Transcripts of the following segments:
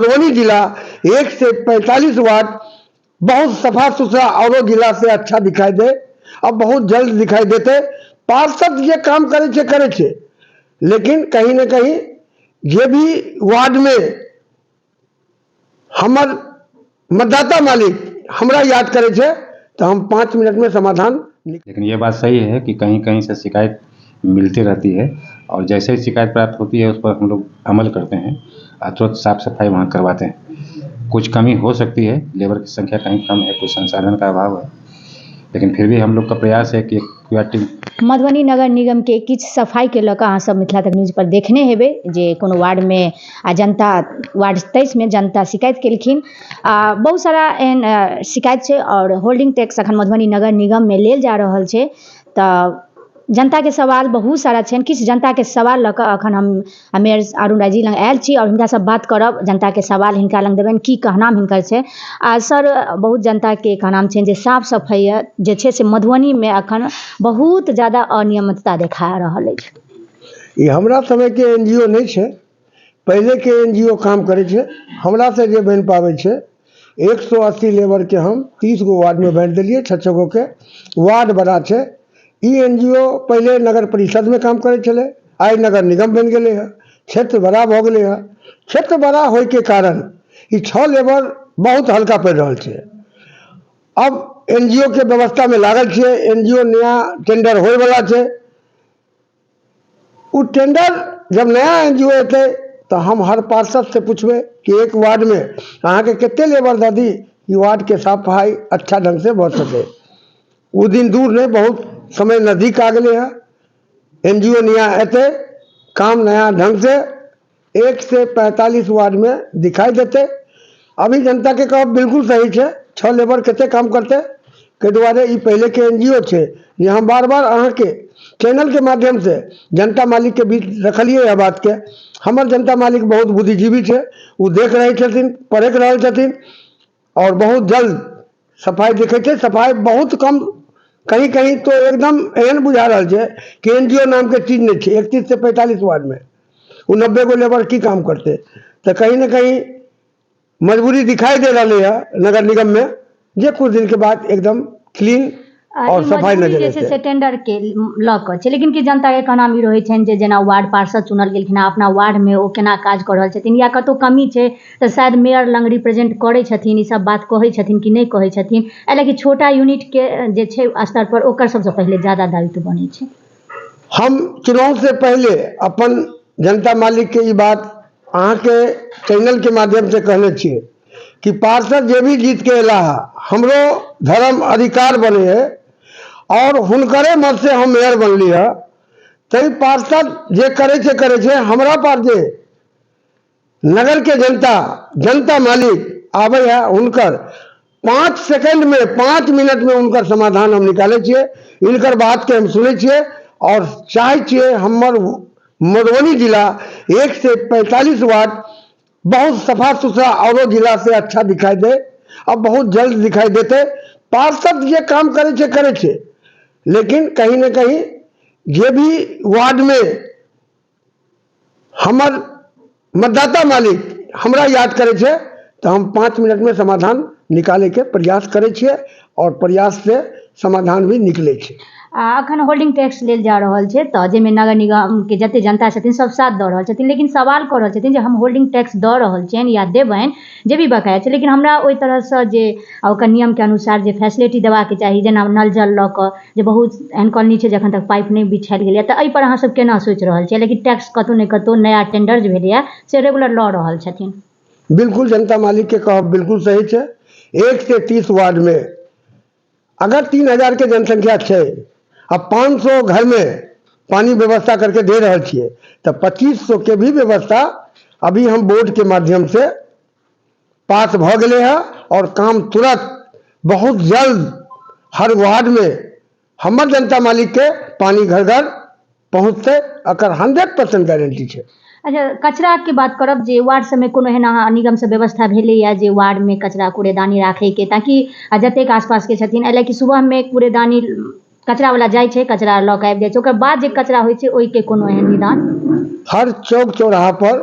मधुबनी जिला 1 से 45 वार्ड बहुत सफा सुथरा और जिला से अच्छा दिखाई दे, अब बहुत जल्द दिखाई देते। पार्षद ये काम करे छे, लेकिन कहीं न कहीं ये भी वार्ड में हमर मतदाता मालिक हमरा याद करे छे तो हम 5 मिनट में समाधान। लेकिन ये बात सही है कि कहीं कहीं से शिकायत मिलती रहती है और जैसे ही शिकायत प्राप्त होती है उस पर हम लोग अमल करते हैं और तुरंत साफ सफाई वहाँ करवाते हैं। कुछ कमी हो सकती है, लेबर की संख्या कहीं कम है, कुछ संसाधन का अभाव है, लेकिन फिर भी हम लोग का प्रयास है कि पूरा टीम। मधुबनी नगर निगम के किछ सफाई के लऽ अहाँ सब मिथिला तक न्यूज पर देखने हेबै जे कोनो वार्ड में जनता वार्ड 23 में जनता शिकायत केलखिन। बहुत सारा एहन शिकायत छै और होल्डिंग टैक्स अखन मधुबनी नगर निगम में लेल जा रहल छै। तऽ जनता के सवाल बहुत सारा छनि। किछु जनता के सवाल लऽ अखन हम मेयर अरुण राय जी लग आयल छी और हिनका से बात करब, जनता के सवाल हिनका लग देबनि की कहनाम हिनकर छै। सर, बहुत जनता के कहनाम छै जे साफ सफाई जे छै से मधुबनी में अखन बहुत ज्यादा अनियमितता देखा रहल अछि। ये हमरा समय के एनजीओ नहीं छै, पहले के एनजीओ काम करे छे। हमरा से जे बन पावे छे 180 लेबर के हम 30 गो वार्ड में बांट दिलिए, 6 गो के वार्ड बड़ा छे। ई एनजीओ पहले नगर परिषद में काम करे चले, आज नगर निगम बन गए है, क्षेत्र बड़ा भ गए है। क्षेत्र बड़ा होय के कारण ई 6 लेबर बहुत हल्का पड़ रहा है। अब एनजीओ के व्यवस्था में लागल छे, एनजीओ नया टेंडर होय वाला छे। उ टेंडर जब नया एनजीओ एते तो हम हर पार्षद से पूछबे कि एक वार्ड में अहाँ के कितने लेबर दादी ई वार्ड के साफ सफाई अच्छा ढंग से भ सके। वो दिन दूर नहीं, बहुत समय नजदीक आ गए है। एनजीओ नया एते, काम नया ढंग से 1 से 45 वार्ड में दिखाई देते। अभी जनता के कह बिल्कुल सही है, 6 लेबर केते काम करते के दुआरे ई पहले के एनजीओ छे। ये हम बार बार अहाँ के चैनल के माध्यम से जनता मालिक के बीच रखलिए यह बात के। हमर जनता मालिक बहुत बुद्धिजीवी छे, वो देख रहे छथिन, पढ़ रहे छथिन और बहुत जल्द सफाई देखे थे। सफाई बहुत कम, कहीं कहीं तो एकदम एहन बुझा रहा है कि एनजीओ नाम के चीज नहीं है। 31 से 45 वार्ड में वो 90 गो लेबर की काम करते, तो कहीं ना कहीं मजबूरी दिखाई दे रही है नगर निगम में, जे कुछ दिन के बाद एकदम क्लीन और सफाई नजर जैसे से टेंडर के लऽ छै। लेकिन कि जनता के कहना ई रहै छनि जे जेना वार्ड पार्षद चुनल गेलखिन अपना वार्ड में ओ केना काज कऽ रहल छथिन या कतौ कमी छै तऽ शायद मेयर लग रिप्रेजेंट करै छथिन, ई सब बात कहै छथिन कि नहि कहै छथिन। एहि कि छोटा यूनिट के जे छै स्तर पर ओकर सबसे पहले ज्यादा दायित्व बनै छै। हम चुनाव से पहले अपन जनता मालिक के ये बात अहाँ के चैनल के माध्यम से कहने छिए कि पार्षद जे भी जीत के अला हमरो धर्म अधिकार बने है और हुनकरे मत से हम मेयर बनली है। तई पार्षद जे करे छे हमरा पास जे नगर के जनता मालिक आवे है उनकर 5 सेकंड में 5 मिनट में उनकर समाधान हम निकाले छिए। इनकर बात के हम सुने छिए और चाहे छिए हमर मधुबनी जिला 1 से 45 वार्ड बहुत सफा सुथरा और जिला से अच्छा दिखाई दे, अब बहुत जल्द दिखाई देते। पार्षद ये काम करे छे, लेकिन कहीं न कहीं ये भी वार्ड में हमर मतदाता मालिक हमरा याद करे छे तो हम 5 मिनट में समाधान निकाले के प्रयास करे छिए और प्रयास से समाधान भी निकले छे। अखन होल्डिंग टैक्स लेल जा रहल छै तऽ जेमे नगर निगम के जते जनता छथिन सब साथ दऽ रहल छथिन, लेकिन सवाल कऽ रहल छथिन जे हम होल्डिंग टैक्स दऽ रहल छियनि या देबनि जे भी बकाया छै, लेकिन हमरा ओहि तरहसँ जे ओकर नियम के अनुसार जे फैसिलिटी देबाक चाही, जेना नल जल लऽ कऽ जे बहुत एहन कॉलोनी छै जखन तक पाइप नहि बिछायल गेलैया, तऽ एहि पर अहाँ सब केना सोचि रहल छियै। लेकिन टैक्स कतौ ने कतौ नया टेंडर जे भेलैया से रेगुलर लऽ रहल छथिन। बिल्कुल जनता मालिक के कहब बिल्कुल सही है। 1 से 30 वार्ड में अगर 3000 के जनसंख्या है, अब 500 घर में पानी व्यवस्था करके दे रहे छिए तो 2500 के भी व्यवस्था अभी हम बोर्ड के माध्यम से पास भ गए है और काम तुरंत बहुत जल्द हर वार्ड में हमर जनता मालिक के पानी घर घर पहुँचते, अकर 100% गारंटी है। अच्छा, कचरा के बात करब जे वार्ड सब में कोनो एहन निगम से व्यवस्था भेलैया जे वार्ड में कचरा कूड़ेदानी राखे के, ताकि जतेक आसपास के छथिन एले कि सुबह में कूड़ेदानी कचरा वाला जाय छै, कचरा लऽ के आबि जाय छै, ओकर बाद जे कचरा होइ छै ओहि के कोनो एहन निदान। हर चौक चौराहा पर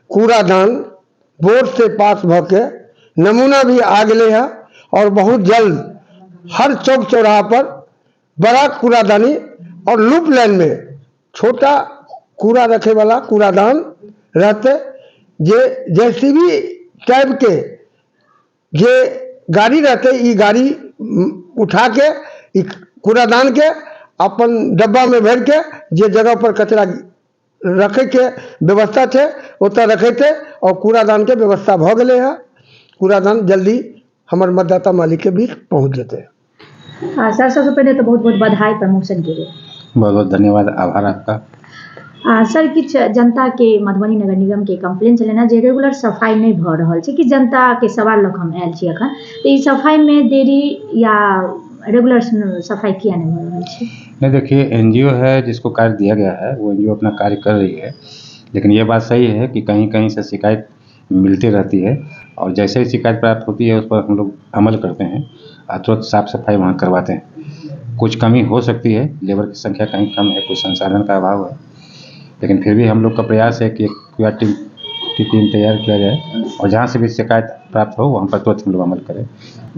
कूड़ादान बोर्ड से पास भके नमूना भी आ गए है और बहुत जल्द हर चौक चौराहा पर बड़ा कूड़ादानी और लूप लाइन में छोटा कूड़ा रखे वाला कूड़ादान रहते जे जेसीबी टाइप के जे गाड़ी रहते ई गाड़ी उठा के ई कूड़ादान के अपन डब्बा में भर के जे जगह पर कचरा रखे के व्यवस्था थे उतना रखे थे और कूड़ादान के व्यवस्था भ गए है। कूड़ादान जल्दी हमारे मतदाता मालिक के बीच पहुँच जेते। सर सबसे पहले तो बहुत बहुत बधाई प्रमोशन के लिए। बहुत बहुत धन्यवाद, आभार आपका। सर किछ जनता के मधुबनी नगर निगम के कंप्लेन चले ना जे रेगुलर सफाई नहीं भ रहल छै कि जनता के सवाल लग हम आयल छी अखन तो ई सफाई में देरी या रेगुलर सफाई किया नहीं हो रहल छै? नहीं, देखिए एनजीओ है जिसको कार्य दिया गया है वो एनजीओ अपना कार्य कर रही है, लेकिन ये बात सही है कि कहीं कहीं से शिकायत मिलती रहती है और जैसे ही शिकायत प्राप्त होती है उस पर हम लोग अमल करते हैं और तुरंत साफ सफाई वहाँ करवाते हैं। कुछ कमी हो सकती है, लेबर की संख्या कहीं कम है, कुछ संसाधन का अभाव है, लेकिन फिर भी हम लोग का प्रयास है कि एक क्यूआर टीम की टीम तैयार किया जाए और जहाँ से भी शिकायत प्राप्त हो वहाँ पर तुरंत हम लोग अमल करें।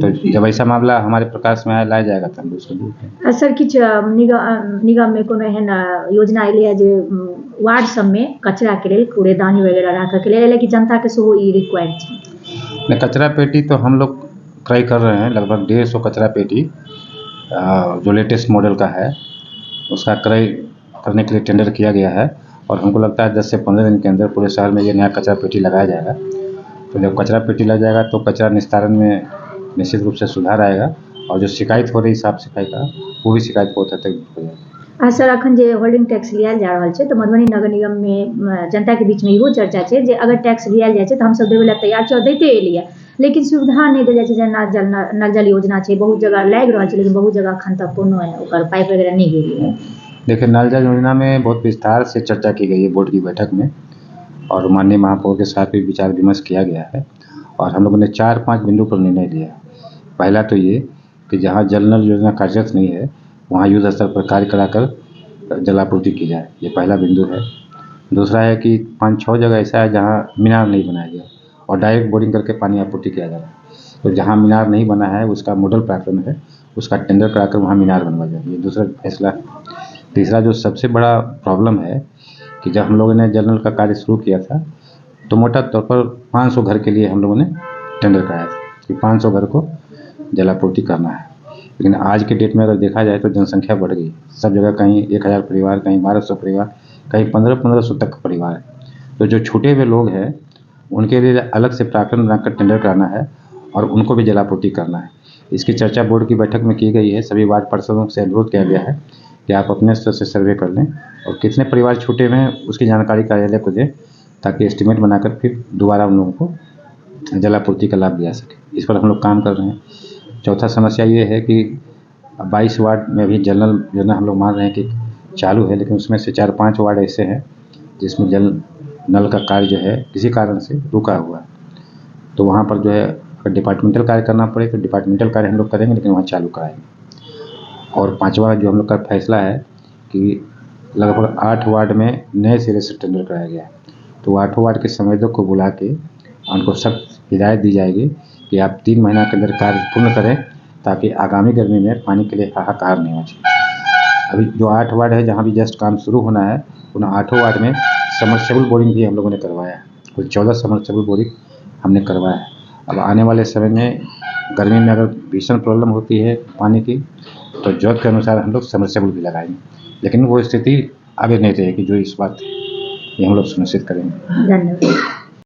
तो जब ऐसा मामला हमारे प्रकाश में लाया जाएगा तो हम लोग उसको दूर करें। सर किछ निगम में कोनो एहन योजना अयलै है जे वार्ड सब में कचरा के लेल कूड़ेदानी वगैरह राखऽ के लेल, लेकिन जनता के सेहो ई रिक्वायर्ड छै? कचरा पेटी तो हम लोग ट्राई कर रहे हैं, लगभग 150 कचरा पेटी जो लेटेस्ट मॉडल का है उसका क्रय करने के लिए टेंडर किया गया है और हमको लगता है 10 से 15 दिन के अंदर पूरे शहर में ये नया कचरा पेटी लगाया जाएगा। तो जब कचरा पेटी लग जाएगा तो कचरा निस्तारण में निश्चित रूप से सुधार आएगा और जो शिकायत हो रही साफ सफाई का वो भी शिकायत बहुत हद तक हो जाएगी। सर अखन जे होल्डिंग टैक्स लियाल जा रहल छै तो मधुबनी नगर निगम में जनता के बीच में इहो चर्चा छै जे अगर टैक्स लियाल जाइ छै तो हम सब देवे ला तैयार छै और दैते एलियै, लेकिन सुविधा नहीं देल जाइ छै। जेना नल जल योजना छै बहुत जगह लागि रहल छै लेकिन बहुत जगह अखन तक कोनो ओकर पाइप वगैरह नहीं गेलै है। देखिए नल जल योजना में बहुत विस्तार से चर्चा की गई है बोर्ड की बैठक में और माननीय महापौर के साथ भी विचार विमर्श किया गया है और हम लोगों ने 4-5 बिंदु पर निर्णय लिया है। पहला तो ये कि जहाँ जल नल योजना कार्यरत नहीं है वहाँ युद्ध स्तर पर कार्य कराकर जलापूर्ति की जाए, ये पहला बिंदु है। दूसरा है कि 5-6 जगह ऐसा है जहाँ मीनार नहीं बनाया गया और डायरेक्ट बोरिंग करके पानी आपूर्ति किया जा रहा है। तो जहाँ मीनार नहीं बना है उसका मॉडल प्राकृत है, उसका टेंडर कराकर वहाँ मीनार बनवा जाए, ये दूसरा फैसला। तीसरा जो सबसे बड़ा प्रॉब्लम है कि जब हम लोगों ने जल नल का कार्य शुरू किया था तो मोटा तौर पर 500 घर के लिए हम लोगों ने टेंडर कराया था कि 500 घर को जलापूर्ति करना है, लेकिन आज के डेट में अगर देखा जाए तो जनसंख्या बढ़ गई। सब जगह कहीं 1000 परिवार, कहीं 1200 परिवार, कहीं 1500 तक का परिवार है। तो जो छूटे हुए लोग हैं उनके लिए अलग से प्राकृत बनाकर टेंडर कराना है और उनको भी जलापूर्ति करना है। इसकी चर्चा बोर्ड की बैठक में की गई है। सभी वार्ड पार्षदों से अनुरोध किया गया है कि आप अपने स्तर से सर्वे कर लें और कितने परिवार छूटे हुए हैं उसकी जानकारी कार्यालय को दें ताकि एस्टिमेट बनाकर फिर दोबारा उन लोगों को जलापूर्ति का लाभ दिया सके। इस पर हम लोग काम कर रहे हैं। चौथा समस्या ये है कि 22 वार्ड में भी जल नल योजना हम लोग मान रहे हैं कि चालू है, लेकिन उसमें से 4-5 वार्ड ऐसे हैं जिसमें जल नल का कार्य जो है किसी कारण से रुका हुआ है। तो वहाँ पर जो है अगर डिपार्टमेंटल कार्य करना पड़े तो डिपार्टमेंटल कार्य हम लोग करेंगे, लेकिन वहाँ चालू कराएंगे। और 5वां जो हम लोग का फैसला है कि लगभग 8 वार्ड में नए सिरे से टेंडर कराया गया है। तो 8 वार्ड के संवेदक को बुला के उनको सख्त हिदायत दी जाएगी कि आप 3 महीना के अंदर कार्य पूर्ण करें ताकि आगामी गर्मी में पानी के लिए हाहाकार नहीं हो जाए। अभी जो 8 वार्ड है जहाँ भी जस्ट काम शुरू होना है उन 8 वार्ड में समरसेबल बोरिंग भी हम लोगों ने करवाया है। कुल 14 समरसेबल बोरिंग हमने करवाया है। अब आने वाले समय में गर्मी में अगर भीषण प्रॉब्लम होती है पानी की तो जरूरत के अनुसार हम लोग समरसेबल भी लगाएंगे, लेकिन वो स्थिति आगे नहीं रहेगी जो इस बात ये हम लोग सुनिश्चित करेंगे। धन्यवाद।